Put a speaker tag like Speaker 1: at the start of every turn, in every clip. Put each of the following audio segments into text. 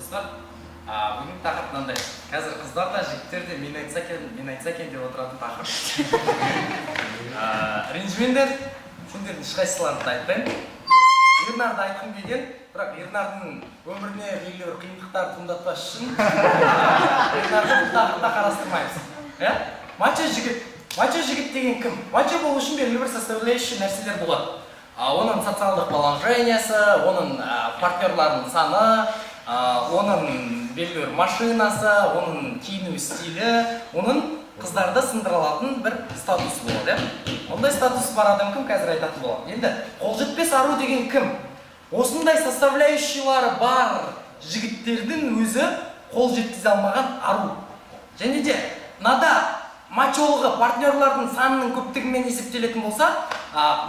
Speaker 1: достар. Бүгін тақырып мынандай. Қазір қыздар да жігіттер де мен айтса екен деп отыратын тақырып. Ренжімеңдер, сендердің ешқайсыларыңды айтпаймын. Ернарды айтқым келген, бірақ Ернардың өміріне белгілі бір қиындықтар туындатпас үшін Ернарды бұл тақырыпта қарастырмаймыз. Мачо жігіт деген кім? Мачо болу үшін белгілі бір составляющий нәрселер болады. Оның социалдық положениясы, оның партнерларының саны, оның белгілі бір машинасы, оның киіну стилі, оның қыздарды сындыра алатын бір статус болады. Ондай статус бар адам кім, қазір айтатын болады. Енді қолжетпес ару деген кім? Осындай составляющийлары бар жігіттердің өзі қол жеткізе алмаған ару. Және де мынада мачолығы партнерлардың санының көптігімен есептелетін болса,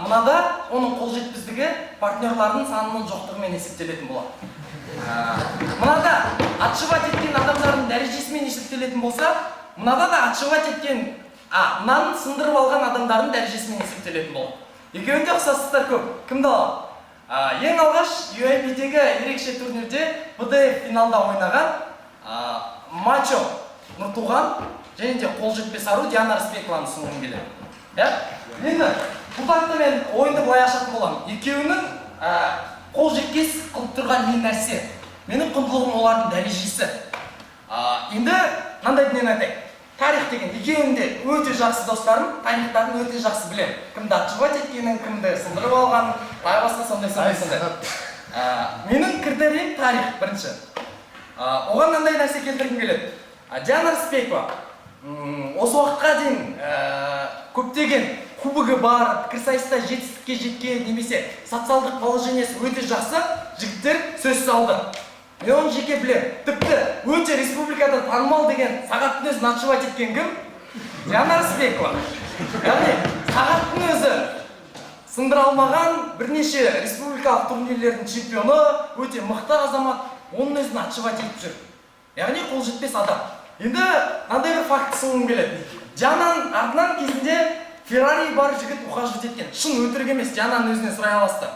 Speaker 1: мынада оның қол жеткіздігі партнерлардың санының жоқтығымен есептелетін болады. Мынада отшивать еткен адамдардың дәрежесімен есептелетін болса, мынада да отшивать еткен, мынаның сындырып алған адамдардың дәрежесімен есептелетін болады. Екеуінде ұқсастықтар көп. Кімді алады? Ең алғаш UIP-дегі ерекше турнирде БДФ финалда ойнаған Мачо Нұртуған және де қол жетпес ару Диана Рысбекованы ұсынғым келеді. Енді бұл тақырыпта мен ойынды былай ашатын боламын. Екеуінің қол жеткес қылып тұрған не нәрсе? Менің құндылығым олардың дәрежесі. Енді мынандай дүниені айтайын. Тарих деген екеуінде өте жақсы достарым, тарихтарын өте жақсы білемін. Кімді отшивать еткенін, кімді сындырып алғанын, тағы басқа сондай. Менің критериім тарих бірінші. Оған мынандай нәрсе келтіргім келеді. Диана Рысбекова осы уақытқа дейін көптеген кубогы бар, пікірсайыста жетістікке жеткен, немесе социалдық положениесі өте жақсы жігіттер сөзсіз алды. Мен оны жеке білем. Тіпті өте республикада танымал деген сағаттың өзін отшивать еткен кім? Диана Рысбекова. Яғни сағаттың өзі сындыра алмаған бірнеше республикалық турнирлердің чемпионы, өте мықты азамат, оның өзін отшивать етіп жүр. Яғни қол жетпес адам. Енді мынандай бір факт сыңғым келеді. Диананың артынан кезінде Феррари бар жігіт ухаживать еткен. Шын өтірік емес, Диананың өзінен сұрай аласыздар.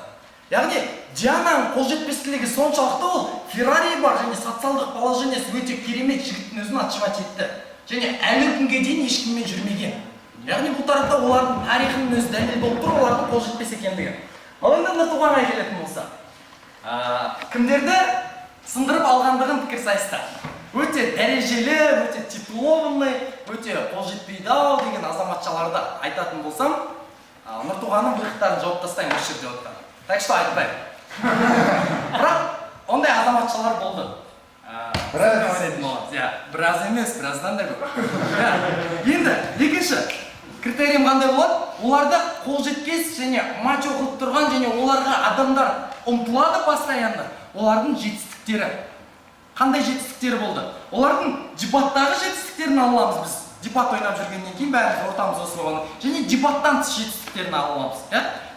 Speaker 1: Яғни Диананың қол жетпестілігі соншалықты ол Феррари бар және социалдық положениесі өте керемет жігіттің өзін отшивать етті. Және әлі күнге дейін ешкіммен жүрмеген. Яғни бұл тарапта олардың тарихының өзі дәлел болып тұр, олардың қол жетпес екендігі. Ал енді Нұртуғанға келетін болса, кімдерді сындырып алғандығын пікірсайыста. Өте дәрежелі, өте титулованный, өте қол жетпейді ау деген азаматшаларды айтатын болсам, Нұртуғанның бұйрықтарын жауып тастаймын осы жерде отырған. Так что айтпаймын. Бірақ ондай азаматшалар болды. Біраз емес, біраздан да көп. Енді екінші критериям қандай болады? Оларда қол жеткес және мачо қылып тұрған және оларға адамдар ұмтылады постоянно. Олардың жетістіктері. Қандай жетістіктері болды? Олардың дебаттағы жетістіктерін аламыз біз. Дебат ойнап жүргеннен кейін бәріміз ортамыз осы болғаны. Және дебаттан тыс жетістіктерін аламыз.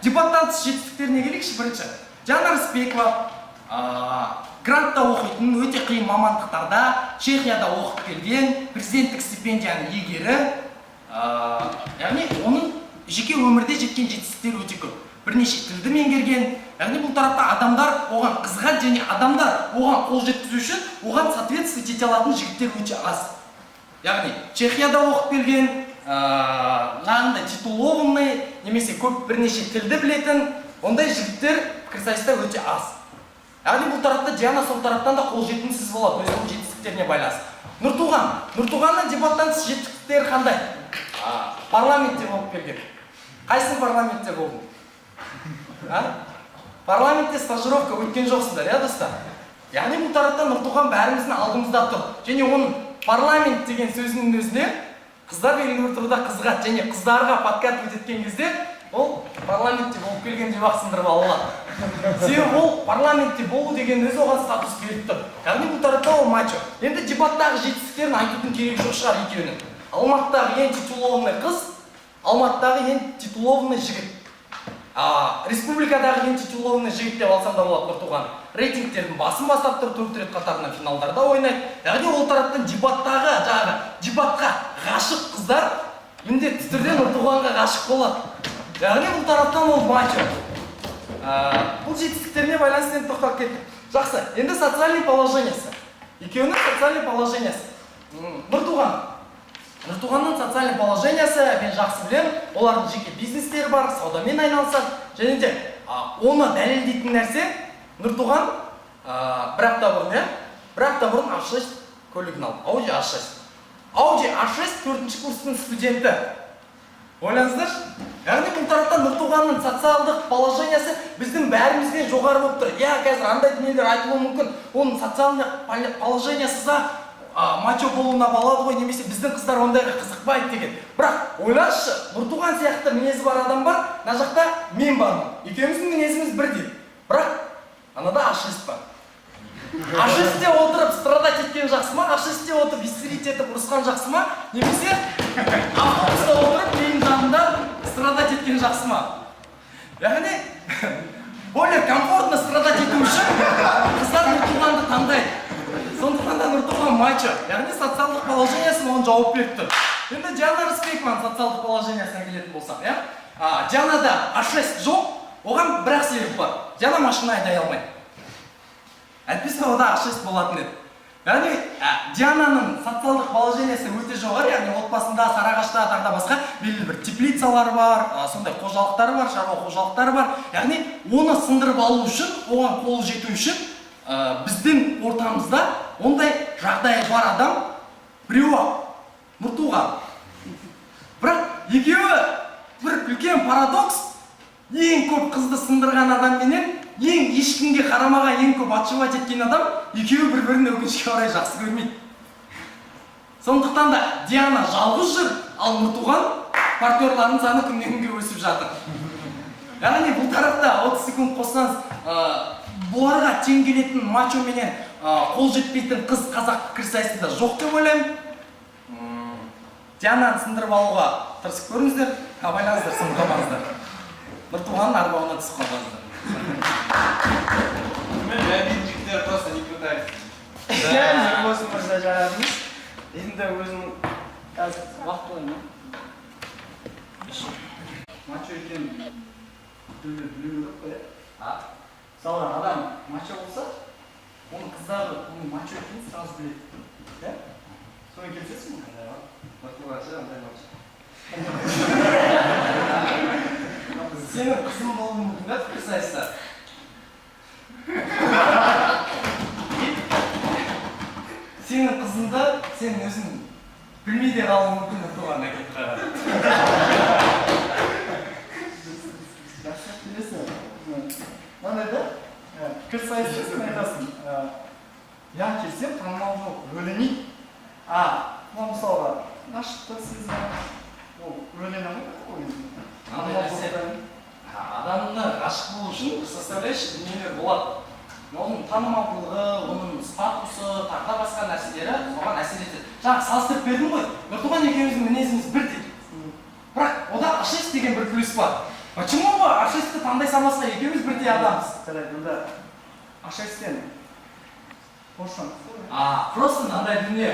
Speaker 1: Дебаттан тыс жетістіктеріне келейікші бірінші. Диана Рысбекова грантта оқитын, өте қиын мамандықтарда, Чехияда оқып келген, президенттік стипендияның иегері. Яғни оның жеке өмірде жеткен жетістіктері өте көп. Бірнеше тілді меңгерген. Яғни бұл тарапта адамдар оған қызығады және адамдар оған қол жеткізу үшін оған соответствовать ете алатын жігіттер өте аз. Яғни Чехияда оқып келген, жаңағындай титулованный, немесе көп бірнеше тілді білетін, ондай жігіттер пікірсайыста өте аз. Яғни бұл тарапта Диана сол тараптан да қол жетімсіз болады, өзінің жетістіктеріне байланысты. Нұртуғанның дебаттан тыс жетістіктері қандай? Парламентте болып келген. Қайсың парламентте болдың? Парламентте стажировка өткен жоқсыңдар, достар? Яғни бұл тараптан Нұртуған бәріміздің алдымызда тұр. Және оның парламент деген сөзінің өзіне қыздар белгілі бір тұрғыда қызығады және қыздарға подкатывать еткен кезде ол парламентте болып келген деп сындырып алынады. Себебі ол парламентте болу деген өзі оған статус беріп тұр. Яғни бұл тарапта ол мачо. Енді дебаттағы жетістіктерін айтудың керегі жоқ шығар екеуінің. Алматыдағы ең титулованный қыз, Алматыдағы ең титулованный жігіт. Республикадағы ең титулованный жігіт деп алсам да болады Нұртуған. Рейтингтердің басын бастап тұр, 4 рет қатарынан финалдарда ойнайды. Яғни ол тараптан дебатқа ғашық қыздар міндетті түрде Нұртуғанға ғашық болады. Яғни бұл тараптан ол мачо. Бұл жетістіктеріне байланысты тоқталып кеттік. Жақсы, енді социальный положениесі. екеуінің социальный положениесі. Нұртуғанның социальный положениесі мен жақсы білем, олардың жеке бизнестері бар, саудамен айналысады, және де оны дәлелдейтін нәрсе Нұртуған бір апта бұрын A6 көлігін алды. Audi A6. Audi A6 4-ші курстың студенті. Ойлаңыздаршы, яғни бұл тараптан Нұртуғанның социалдық положениесі біздің бәрімізден жоғары болып тұр. Қазір андай дүниелер айтылуы мүмкін, оның социальный положениесі мачо болуына балады ғой, немесе біздің қыздар ондайға қызықпайды деген. Бірақ ойлаңызшы, Нұртуған сияқты мінезі бар адам бар, мына жақта мен бармын. Екеуміздің мінезіміз бірдей. бірақ анада A6 бар. A6-те отырып страдать еткен жақсы ма, A6-те отырып истерить етіп ұрысқан жақсы ма, немесе автобуста отырып менің жанымда страдать еткен жақсы ма? Яғни более комфортно страдать ету үшін қыздар Нұртуғанды таңдайды. Сондықтан да Нұртуған мачо, яғни социалдық положениесін оған жауап беріп тұр. Енді Диана Рысбекованың социалдық положениесіне келетін болсақ, Дианада A6 жоқ, оған бір-ақ себеп бар. Диана машина айдай алмайды. Әйтпесе ода A6 болатын еді. Яғни Диананың социалдық положениесі өте жоғары, яғни отбасында, Сарыағашта, тағы да басқа белгілі бір теплицалар бар, сондай қожалықтары бар, шаруа қожалықтары бар. Яғни оны сындырып алу үшін, оған қол жету үшін біздің ортамызда ондай жағдайы бар адам біреу Нұртуған. Бірақ екеуі бір үлкен парадокс, ең көп қызды сындырған адам менен ең ешкімге қарамаған, ең көп отшивать еткен адам екеуі бір-бірін өкінішке орай жақсы көрмейді. Сондықтан да Диана жалғыз жүр, ал Нұртуған партнерларының саны күннен күнге өсіп жатыр. Яғни бұл тарапта 30 секунд қоссаңыз, бұларға тең келетін мачо менен қол жетпейтін қыз қазақ пікірсайысында жоқ деп ойлаймын. Диананы сындырып алуға тырысып көріңіздер, байлаңыздар, сындырмаңыздар. Нұртуғанның арбауына түсіп қалғаныздар.
Speaker 2: Обидчиктер просто не пытались.
Speaker 3: Және осы мырза жарадыңыз. Енді өзінің қазір уақыт ойына. Мачо екен білу керек қой. Мысалы адам мачо болса, оның қыздары оның мачо екенін сразу біледі. Соны келісесің бе? Нұртуғаншы андай мачо.
Speaker 1: Сенің қызың болуы мүмкін бе пікірсайыста? Сенің қызыңды сен өзің білмей де қалуы мүмкін Нұртуғанға кетіп қарады.
Speaker 3: Жақсы келесі. Мынандай да, пікірсайысты сен айтасың. Я келсем танымал жоқ, өлені. Мысалға, ғашықтық сезімі, ол өлені ғой.
Speaker 1: Адамны ғашық болу үшін составляющий дүниелер болады. Оның танымалдылығы, оның статусы, тағы да басқа нәрселері соған әсер етеді. Жаңа салыстырып бердім ғой, Нұртуған екеуміздің мінезіміз бірдей. Бірақ ода A6 деген бір плюс бар. Почему бы A6-ті таңдай салмасқа екеуміз бірдей адамбыз?
Speaker 3: Жарайды, онда A6-тен Porsche.
Speaker 1: Просто мынандай дүние.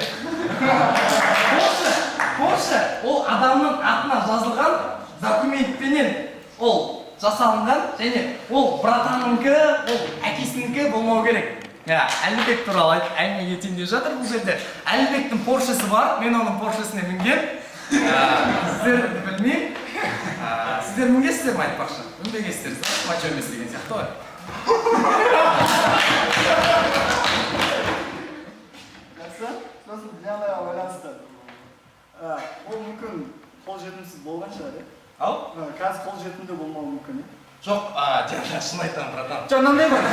Speaker 1: Porsche ол адамның атынан жазылған документпенен ол жасалынған, және ол братаныңкі, ол әкесінікі болмау керек. Әлібек туралы әңгіме кетейін деп жатыр бұл жерде. Әлібектің Поршесі бар, мен оның Поршесіне мінген. Сіздер білмеймін. Сіздер мінгесіздер ме айтпақшы? Мінбегесіздер, мачо емес деген сияқты ғой.
Speaker 3: Сосын Дианаға байланысты. Ол мүмкін қол жетімсіз болған шығар, қазір қол жетімді болмауы мүмкін.
Speaker 1: Жоқ, Диана, шын айтамын, братан.
Speaker 3: Жаңағындай бар.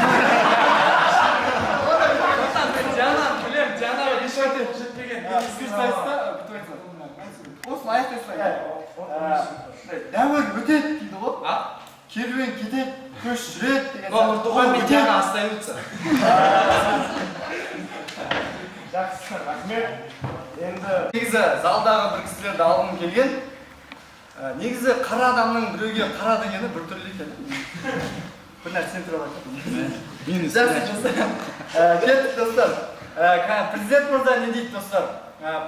Speaker 1: Диана, білем, Дианаға ешқандай қол жетпеген.
Speaker 3: Пікірсайыста бүйтіп айтса. Осыны аяқтайсың. Дәуір өтеді дейді ғой. Керуен кетеді, көш жүреді деген.
Speaker 1: Нұртуған мен Диана остаются.
Speaker 3: Жақсы, рахмет. Енді негізі залдағы бір кісілерді алғым келген. Негізі қара адамның біреуге қара дегені бір түрлі екен. Бір нәрсені туралы айтып. Жақсы. Кеттік достар. Президент мырза не дейді достар?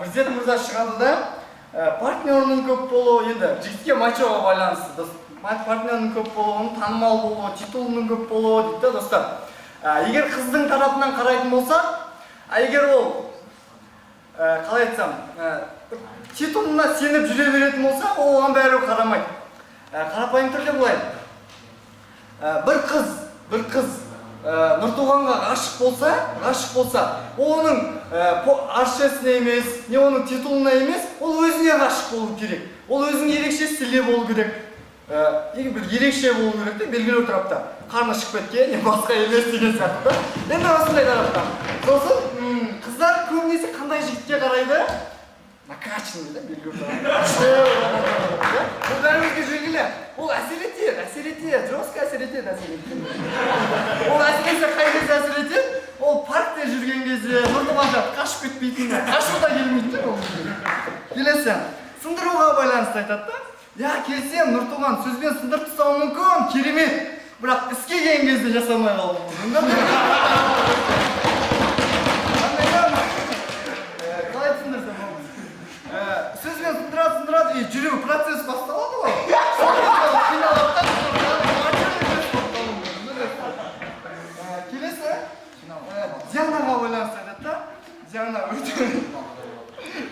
Speaker 3: Президент мырза шығады да партнерінің көп болуы, енді жігітке мачоға байланысты. Партнерінің көп болуы, танымал болуы, титулының көп болуы дейді достар. Егер қыздың тарапынан қарайтын болса, егер ол қалай айтсам титулына сеніп жүре беретін болса, ол оған бәрібір қарамайды. Қарапайым түрде былай. Бір қыз Нұртуғанға ғашық болса, оның аршесіне емес, не оның титулына емес, ол өзіне ғашық болу керек. Ол өзінің ерекше стилі болу керек. Бір ерекше болу керек те, белгілі тарапта. Қарны шығып кеткен, не басқа емес деген сияқты. Енді осындай тарапта. Сосын қыздар көбінесе қандай жігітке қарайды? Накачанный, да, белгілі тарапта. Бұл бәрімізге белгілі. Ол әсер етеді, жестко әсер етеді. Ол әсіресе қай кезде әсер етеді? Ол паркте жүрген кезде Нұртуғанға қашып кетпейтін, қашып та келмейтін ол. Келесі, сындыруға байланысты айтады да. Я келсем, Нұртуған сөзбен сындырып тастауы мүмкін, керемет. Бірақ іске келген кезде жасамай қалуы мүмкін. Қалай түсіндірсем ол? Сөзбен сындырады, жүру процесс басталады ғой. Келесі, Дианаға байланысты айтады да.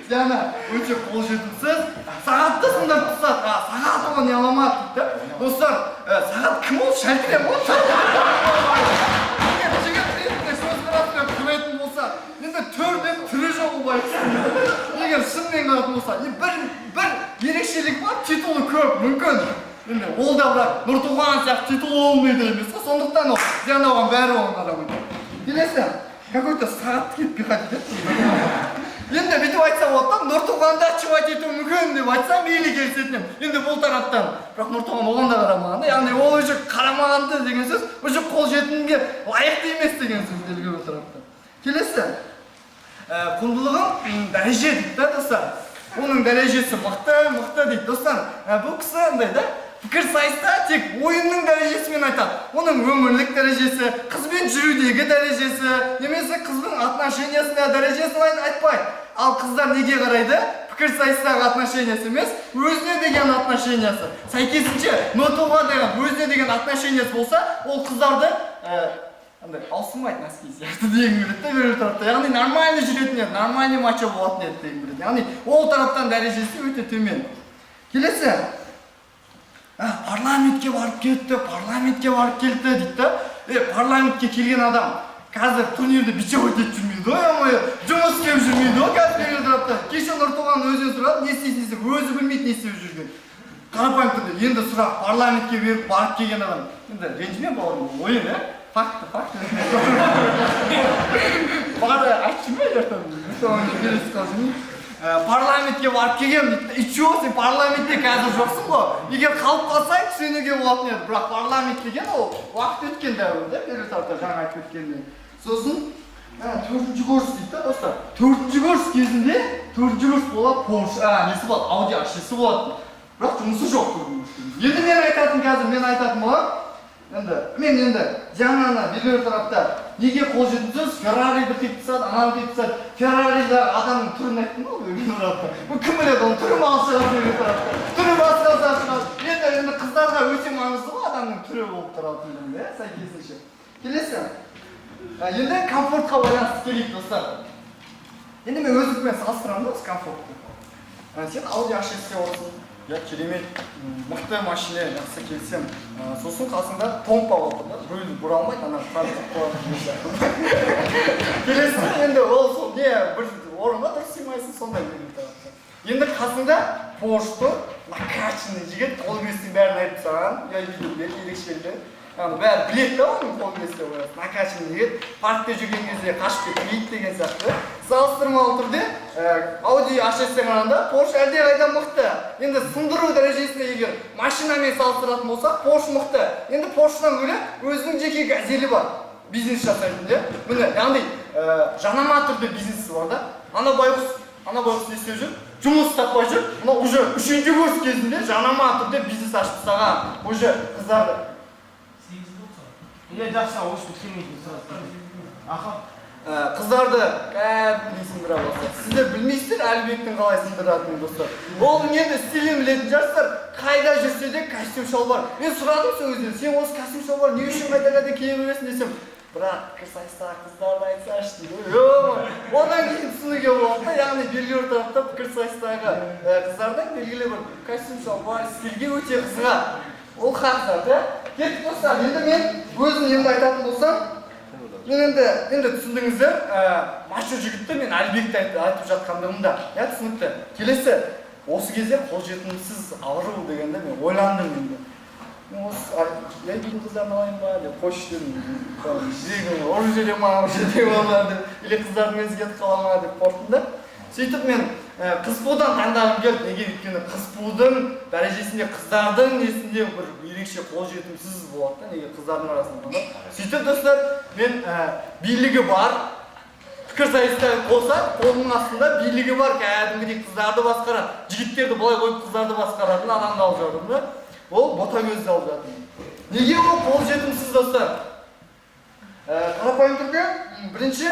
Speaker 3: Диана өте қолжетімсіз, сағатты сындырып тастады. Сағат оған не аламады дейді. Достар, сағат кім ол? Шәлтірем ол? Жігіт ретінде сөз қаратып көретін болса, енді төрден түрі жоқ ол байқысын. Егер шынымен қаратын болса, бір ерекшелік бар, титулы көп, мүмкін. Енді ол да бірақ Нұртуған сияқты титулы olmayды емес. Сондықтан ол Диана оған бәрі оған қарамайды. Келесі, какой-то сағатты кетпей қайтеді. Енді бүйтіп айтсам болады, Нұртуғанда чувать ету мүмкін деп айтсам, мейлі келісетінем. Енді бұл тараптан, бірақ Нұртуған оған да қарамаған. Яғни ол уже қарамағанды деген сөз, уже қолжетімге лайықты емес деген сөз белгілі тараптан. Келесі, құндылығын дәреже дейді да, достар. Оның дәрежесі мықты дейді. Достар, бұл кісі андай да, пікірсайыста тек ойынның дәрежесімен айтады. Оның өмірлік дәрежесі, қызбен жүрудегі дәрежесі, немесе қыздың отношениясында дәрежесін айтпайды. Ал қыздар неге қарайды? Пікірсайыстағы отношениясы емес, өзіне деген отношениясы. Сәйкесінше, Нұртуға деген өзіне деген отношениясы болса, ол қыздарды ауысымайды носки сияқты деген біледі беру тарапта. Яғни нормальный жүретін еді, нормальный мачо болатын еді деген біледі. Яғни ол тараптан дәрежесі өте төмен. Келесі, парламентке барып келді дейді да. Парламентке келген адам қазір турнирді бичевать етіп жүрмейді ғой, жұмыс істеп жүрмейді ғой қазір беру тарапта. Кеше Нұртуған өзінен сұрады, не істейсің десе, өзі білмейді не істеп жүрген. Қарапайым түрде, енді сұрақ, парламентке барып келген адам. Енді ренжіме бауырым, ойын, факт. Бары айтшы ма ертең? Парламентке барып келгем дейді. И чего сен парламентте қазір жоқсың ғой? Егер қалып қалсаң түсінуге болатын еді. Бірақ парламент деген ол уақыт өткен дәуір да, беру тарапта жаңа айтып өткенде. Сосын 4-ші курс дейді да, достар. 4-ші курс кезінде 4-ші курс болады, Porsche, несі болады, Audi A6 болады. Бірақ жұмысы жоқ. Енді мен айтатын болам. Мен енді Диананы белгілі тарапта неге қолжетімсіз, Феррариді тек тастады, ананы тек тастады. Ферраридағы адамның түрін айттым ғой белгілі тарапта. Бұл кім біледі, оның түрі маңызды белгілі тарапта. Түрі басқалса шығады. Енді қыздарға өте маңызды ғой адамның түрі болып тұратын, сәйкесінше. Келесі. Енді комфортқа байланысты келейік, достар. Енді мен өзіммен салыстырамын осы комфортты. Сен Audi A6 olsun. Ya керемет, мықты машина, жақсы келсем. Сосын қасында помпа отыр да, рөлді бұра алмайды, ана қаншық қояды. Келесі енді ол сол не бір орынға дұрыс сыймайсың, сондай белгілі тарапта. Енді қасында Porsche тұр, накачанный жігіт, қол бестің бәрін айтып саған, я видел ерекшелді. Бәрі білет та оның қол бесте қояды. Накачанный жігіт, паркте жүрген кезде қашып кетпейді деген сияқты. Салыстырмалы түрде Audi A6-тен қарағанда Porsche әлдеқайда мықты. Енді сындыру дәрежесінде егер машинамен салыстыратын болсақ, Porsche мықты. Енді Porsche-дан бөлек өзінің жеке газелі бар. Бизнес жасайтын де. Міне, яғни жанама түрде бизнесі бар да. Ана байғұс не істеп жүр? Жұмыс таппай жүр. Мына уже 3-ші курс кезінде жанама түрде бизнес ашып тастаған. Уже қыздарды.
Speaker 4: Жақсы, осы келмейтін сұрастар.
Speaker 3: Қыздарды сындыра бастады. Сіздер білмейсіздер Әлібектің қалай сындыратынын, достар. Ол енді стилін білетін жарсыздар, қайда жүрсе де костюм шалбар. Мен сұрадым сол кезде, сен осы костюм шалбар не үшін қайда кие бересің десем, бірақ пікірсайыстағы қыздарды айтсашы дейді. Одан кейін түсінуге болады да, яғни белгілі бір тарапта пікірсайыстағы қыздардың белгілі бір костюм шалбар, стильге өте қызыға. Ол хақтар, да? Кеттік достар, енді мен өзім енді айтатын болсам, мен енді түсіндіңіздер, мачо жігітті мен Әлібекті айтып жатқандығымда, түсінікті. Келесі, осы кезде қолжетімсіз ауру дегенде мен ойландым енді. Мен осы Әлібектің қыздарын алайын ба деп қойшы дедім. Жүрегім ұрып жүре ма, или қыздардың өзі кетіп қала ма деп қорықтым да. Сөйтіп мен қызпудан таңдағым келді. Неге өйткені қызпудың дәрежесінде қыздардың несінде бір ерекше қолжетімсіз болады да, неге қыздардың арасында. Сөйтіп достар, мен билігі бар, пікірсайыста болса, қолының астында билігі бар, кәдімгідей қыздарды басқарады. Жігіттерді былай қойып қыздарды басқаратын адамды алып жатырмын да. Ол ботагөзді алып жатырмын. Неге ол қолжетімсіз достар? Қарапайым түрде, бірінші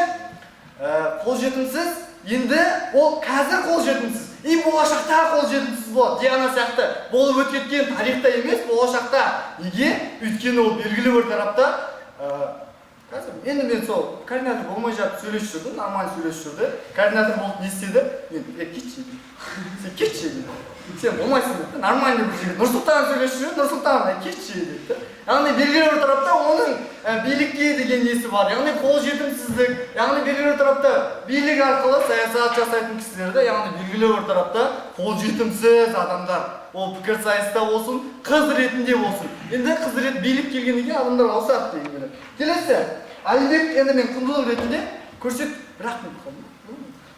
Speaker 3: қолжетімсіз, енді ол қазір қолжетімсіз, и болашақта қолжетімсіз болады. Диана сияқты болып өткен тарихта емес, болашақта. Неге? Өйткені ол белгілі бір тарапта қазір енді мен сол координатор болмай жатып сөйлесіп жүрдім, нормально сөйлесіп жүрді. Координатор болып не істеді? Мен кетші дедім. Сен кетші дедім. Сен болмайсың деді. Нормально бір жігіт. Нұрсұлтан сөйлесіп жүрді, Нұрсұлтан кетші деді. Яғни белгілі бір тарапта оның билікке деген несі бар. Яғни қолжетімсіздік, яғни белгілі бір тарапта билік арқылы саясат жасайтын кісілерді, яғни белгілі бір тарапта қолжетімсіз адамдар. Ол пікірсайыста болсын, қыз ретінде болсын. Енді қыз рет билік келгеннен кейін адамдар ауысады деген келеді. Келесі, Әлібек енді мен құндылық ретінде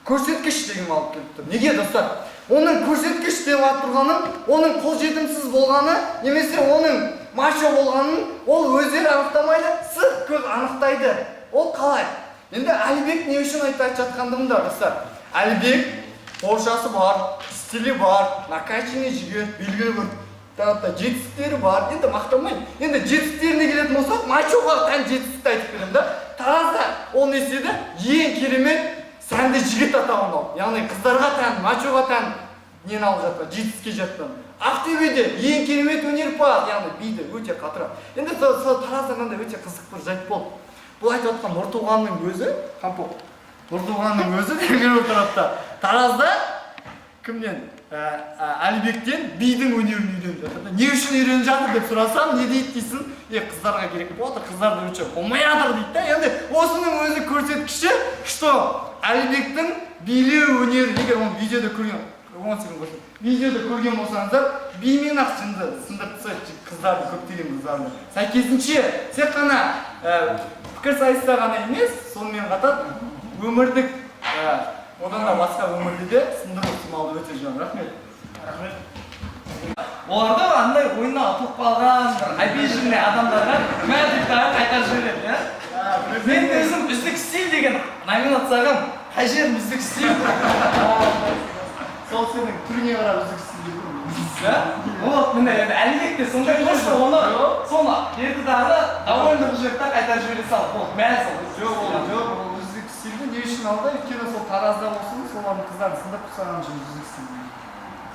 Speaker 3: көрсеткіш деген алып келіп тұр. Неге достар? Оның көрсеткіш деп алып тұрғанын, оның қолжетімсіз болғаны, немесе оның мачо болғанын, ол өздері анықтамайды, сырт көз анықтайды. Ол қалай? Енді Әлібек не үшін айтып жатқандығымда достар. Әлібек Поршасы бар, стилі бар, накачанный жігіт, белгілі бір тарапта жетістіктері бар. Енді мақтамайын. Енді жетістіктеріне келетін болсақ, мачоға тән жетістікті айтып беремін да. Таразда ол не істеді? Ең керемет сәнді жігіт атауын алды. Яғни қыздарға тән, мачоға тән нені алып жатыр, жетістікке жатқан. Ақтөбеде ең керемет өнерпаз, яғни биді өте қатырады. Енді Таразда мынандай өте қызық бір жайт болды. Бұл айтып жатқан Нұртуғанның өзі, Нұртуғанның өзі белгілі бір тарапта. Таразда кімнен? Әлібектен бидің өнерін үйреніп жатыр. Не үшін үйреніп жатыр деп сұрасам, не дейді дейсің? Қыздарға керек болады, қыздарды өте болмай жатыр дейді да. Енді осының өзі көрсеткіші, что Әлібектің билеу өнері, егер оны видеода көрген болсаңыздар, бимен ақ сындыртса қыздарды, көптеген қыздарды. Сәйкесінше, тек қана пікірсайыста ғана емес, сонымен қатар өмірлік, одан да басқа өмірде де сындыру ықтималы өте жөн. Рахмет.
Speaker 1: Оларды андай ойына ұтылып қалған, обиженный адамдарға мәдіктағы қайтарып жібереді, иә? Мен өзім үздік стиль деген номинацияға қай жерім үздік стиль?
Speaker 3: Сол сенің түріңе қарап үздік стиль дейді.
Speaker 1: Вот, міне Әлібекте сондай қойшы, соны берді дағы довольно жүректі қайтарып жібере салып, болды, мәз ол.
Speaker 3: Жоқ, үздік стильді не үшін алды? Өйткені сол Таразда болсын, солардың қыздарын сындырып тастаған үшін үздік стиль.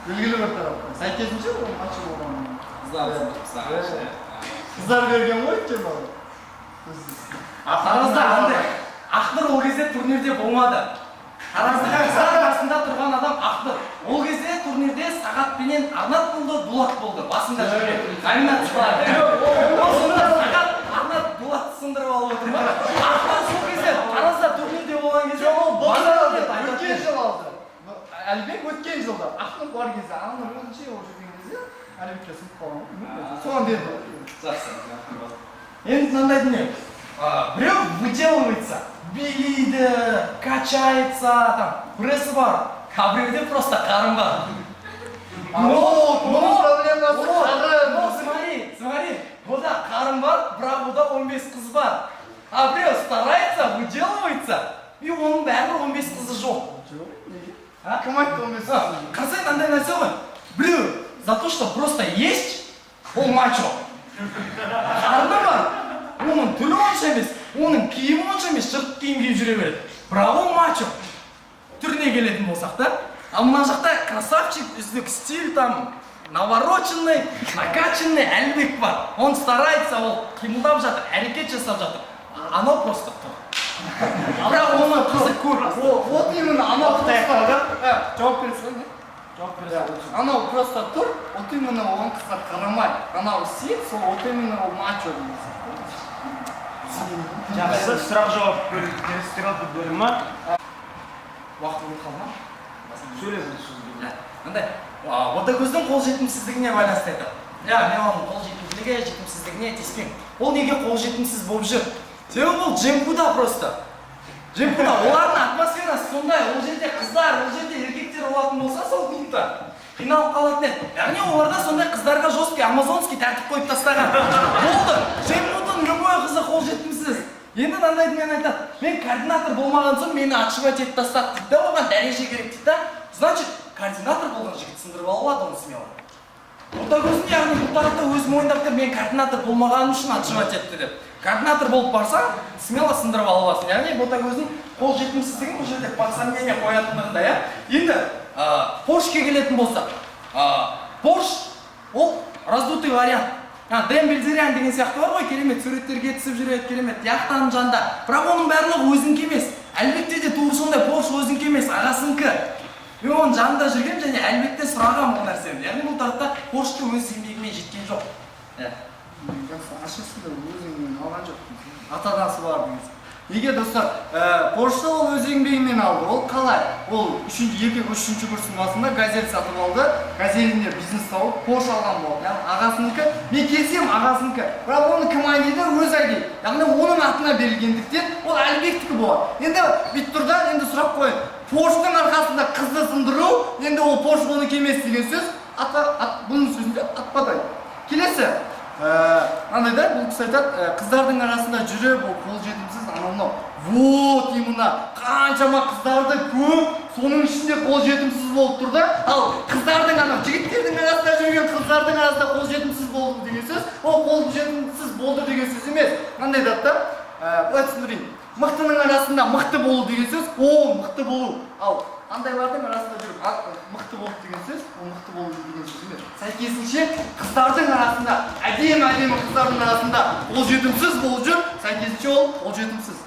Speaker 3: Белгілі бір тарапта. Сәйкесінше ол мачо болған. Қыздар берген ғой екен ол.
Speaker 1: Таразда андай Ақнұр ол кезде турнирде болмады. Тараздағы қыздар басында тұрған адам Ақнұр. Ол кезде турнирде Сағатпенен Арнат болды, Дулат болды. Басында жүрген номинациялар. Сонда Сағат Арнат Дулатты сындырып алып отыр ма? Ақнұр сол кезде Таразда турнирде болған кезде
Speaker 3: өткен жыл алды. Әлібек өткен жылда. Ақнұр бар кезде, Ақнұр өзінше ол жүрген кезде Әлібекке сынып қалған. Соған берді.
Speaker 1: Жақсы. Енді мынандай дүние. Біреу выделывается, билейді, качается, там, прессы бар, а біреуде просто қарын бар. Смотри, бұда қарын бар, бірақ бұда 15 қыз бар. А біреу старается, выделывается, и оның бәрі 15 қызы жоқ.
Speaker 3: Кім айтты 15 қызы?
Speaker 1: Қарсай, андай нәрсе ғой. Біреу, за то, что просто есть, ол мачо. Қарны бар. Оның түрі онша емес, оның киімі онша емес, жыртық киім киіп жүре береді. Бірақ ол мачо. Түріне келетін болсақ та, а мына жақта красавчик, үздік стиль, там, навороченный, накачанный Әлібек бар. Он старается, ол қимылдап жатыр, әрекет жасап жатыр. анау просто тұр. Бірақ оны қызық көр.
Speaker 3: Вот именно анау жауап бересің, не?
Speaker 4: Жауап бересің.
Speaker 3: Анау просто тұр, вот именно оған қыздар қарамай. Анау сен, сол вот именно ол мачо дейсің.
Speaker 4: Жақсы, сұрақ жауап стереотип бөлім ма?
Speaker 1: Уақыт болып қалма.
Speaker 4: Сөйлесіз сөзге.
Speaker 1: Мындай, ботагөздің қолжетімсіздігіне байланысты айтады. Мен оның қолжетімділігі, жетімсіздігіне тиіспеймін. Ол неге қолжетімсіз болып жүр? Себебі ол джемпуда просто. Джемпуда, олардың атмосферасы сондай, ол жерде қыздар, ол жерде еркектер болатын болса, сол клубта қиналып қалатын еді. Яғни оларда сондай қыздарға жесткий, амазонский тәртіп қойып тастаған. Болды, джемпуданың любой қызы қолжетімсіз. Енді мынандайды мен айтады, мен координатор болмаған соң мені отшивать етіп тастады дейді, оған дәреже керек дейді. Значит, координатор болған жігіт сындырып ала алады оны смело. Ботагөздің яғни бұл тарапта өз мойындап тұр, мен координатор болмағаным үшін отшивать етті деп. Координатор болып барсаң, смело сындырып ала аласың. Яғни ботагөздің қол жетімсіздігін бұл жерде пацаннене қоятындығында, иә. Енді Поршке келетін болсақ, Порш ол раздутый вариант. Дэм Бельзериан деген сияқты бар ғой, керемет суреттерге түсіп жүреді, керемет яхтаның жанында. Бірақ оның барлығы өзіңкі емес. Әлбетте де тура сондай Порш өзіңкі емес, ағасынкі. Мен оның жанында жүргем және әлбетте сұрағам бұл нәрсені. Яғни бұл тарапта Поршты өз еңбегімен жеткен жоқ.
Speaker 3: Ашықсында өзіңмен алған жоқ. Ата-анасы бар деген. Неге достар, Поршты ол өз еңбегімен алды. Ол қалай? Ол 2-3 курстың басында газель сатып алды. Газелінде бизнес тауып Порш алған болды. Яғни ағасынікі, мен келсем ағасынікі. Бірақ оны кім айдайды? Өз айдайды. Яғни оның атына берілгендіктен ол Әлбектікі болады. Енді бүйтіп тұр да, енді сұрақ қойын. Порштың арқасында қызды сындыру, енді ол Порш оныкі емес деген сөз, бұның сөзінде атпадай. Келесі, андайда бұл кісі айтады, қыздардың арасында жүріп, ол қол жетімсіз анау. Вот именно қаншама қыздарды көп, соның ішінде қол жетімсіз болып тұр да. Ал қыздардың анау жігіттердің арасында жүрген қыздардың арасында қол жетімсіз болды деген сөз, ол қол жетімсіз болды деген сөз емес. Қандай да, былай түсіндірейін. Мықтының арасында мықты болу деген сөз, ол мықты болу. Ал андайлардың арасында жүріп, мықты болды деген сөз, ол мықты болу деген сөз емес. Сәйкесінше қыздардың арасында, әдемі қыздардың арасында қол жетімсіз болып жүр, сәйкесінше ол қол жетімсіз.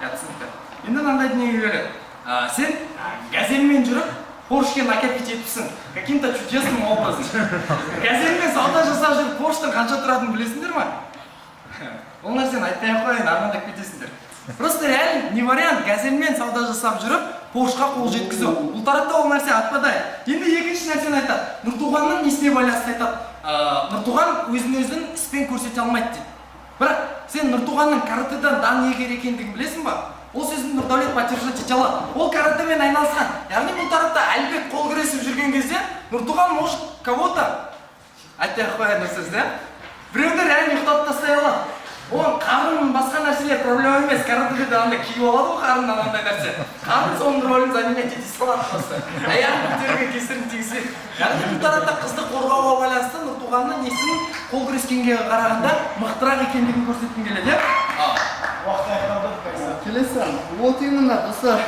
Speaker 1: Түсінікті. Енді мынандай дүниеге келеді. Сен газельмен жүріп, Поршке накопить етіпсің, каким-то чудесным образом. Газельмен сауда жасап жүріп, Порштың қанша тұратынын білесіңдер ма? Ол нәрсені айтпай-ақ қойын, армандап кетесіңдер. Просто реально не вариант, газельмен сауда жасап жүріп, Поршқа қол жеткізу. Бұл тарапта ол нәрсе атпадай. Енді екінші нәрсені айтады. Нұртуғанның несіне байланысты айтады. Нұртуған өзін іспен көрсете алмайды дейді. Бірақ сен Нұртуғанның каратэдан не керек екендігін білесің ба? Ол сөзін Нұрдәулет поддержать ете алады. Ол каратэмен айналысқан. Яғни бұл тарапта Әлбек қол күресіп жүрген кезде Нұртуған может кого-то айтпай-ақ қояды сөзді. Біреуді реально ұйықтатып тастай алады. Оған қарын басқа нәрселер проблема емес. Каратэде де андай киіп алады ғой қарыннан андай нәрсе. Қарын соның рөлін заменять ете салады просто. Аяғын көтеруге кесірін тигізеді. Яғни бұл тарапта қызды қорғауға байланысты Нұртуғанның несінің қол күрескенге қарағанда мықтырақ екендігін көрсеткім келеді.
Speaker 4: Уақыт аяқталды.
Speaker 3: Келесі, вот именно достар.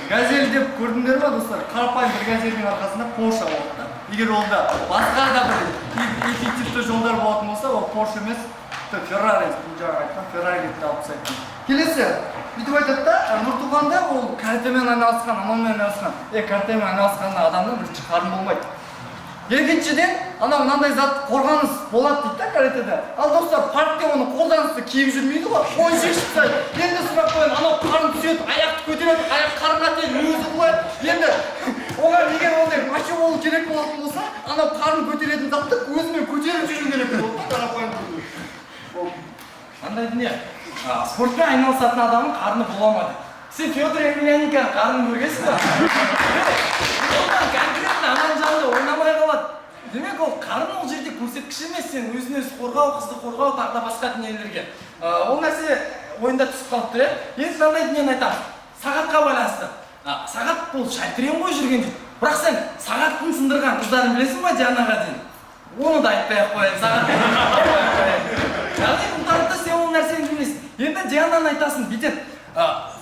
Speaker 3: Газель деп көрдіңдер ма достар? Қарапайым бір газельдің арқасында Порш алады. Егер олда басқа да бір эффективті жолдар болатын болса, ол Порш емес, Феррари, жаңа айтқан Феррари деп алып тастайды. Келесі, бүйтіп айтады да, Нұртуғанда ол каратэмен айналысқан, амалмен айналысқан. Каратэмен айналысқан адамның бірінші қарын болмайды. Екіншіден, анау мынандай зат қорғаныс болады дейді да каратэде. Ал достар, паркте оны қолданысты киіп жүрмейді ғой, ойын шешіп тастайды. Енді сұрақ қойын, анау қарын түседі, аяқты көтереді, аяқ қарынға дейін өзі құлайды. Енді оған егер ондай мачо болу керек болатын болса, анау қарын көтеретін затты өзімен көтеріп жүру керек болады. Қарапайым түрде.
Speaker 1: Андай дүние, спортпен айналысатын адамның қарны боламады. Сен Федор Емельяненконың қарнын көргенсің ба? Одан конкретно анан жанында ойнамай қалады. Демек ол қарын ол жерде көрсеткіш емес, сен өзін-өзі қорғау, қызды қорғау, тағы да басқа дүниелерге. Ол нәрсе ойында түсіп қалып тұр. Енді мынандай дүниені айтамын. Сағатқа байланысты. Сағат бұл шәлтірен ғой жүрген дейді. Бірақ сен сағаттың сындырған қыздарын білесің ба Дианаға дейін? Оны да айтпай-ақ қояйын, сағат. Яғни бұл тарапта сен ол нәрсені білмейсің. Енді Диананы айтасың, бүйтеді.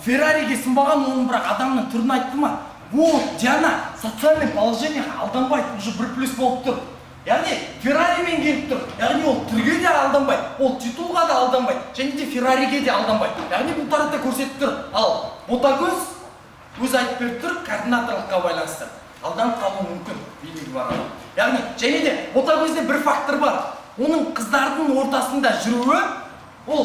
Speaker 1: Феррариге сынбаған оның бірақ адамның түрін айтты ма? Вот, Диана социальный положение алданбайды, уже бір плюс болып тұр. яғни Ферраримен келіп тұр, яғни ол түрге де алданбайды, ол титулға да алданбайды, және де Феррариге де алданбайды. Яғни бұл тарапта көрсетіп тұр. Ал ботагөз өз айтып беріп тұр, координаторлыққа байланысты алданып қалуы мүмкін билігі бар адам. Яғни және де ботагөзде бір фактор бар. Оның қыздардың ортасында жүруі, ол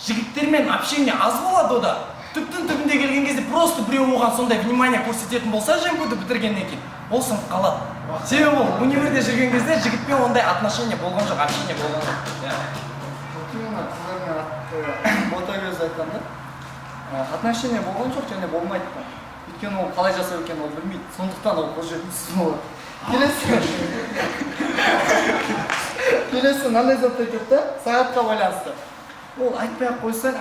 Speaker 1: жігіттермен общение аз болады ода. Түптің түбінде келген кезде просто біреу оған сондай внимание көрсететін болса, жемгөді бітіргеннен кейін ол сынып қалады. Себебі ол универде жүрген кезде жігітпен ондай отношение болған жоқ, общение болған жоқ.
Speaker 3: Ботагөз айтқанда отношение болған жоқ және болмайды да. Өйткені ол қалай жасау екенін ол білмейді. Сондықтан ол қолжетімсіз болады. Келесі мынандай зат айтады да, сағатқа байланысты. Ол айтпай-ақ қойсаң,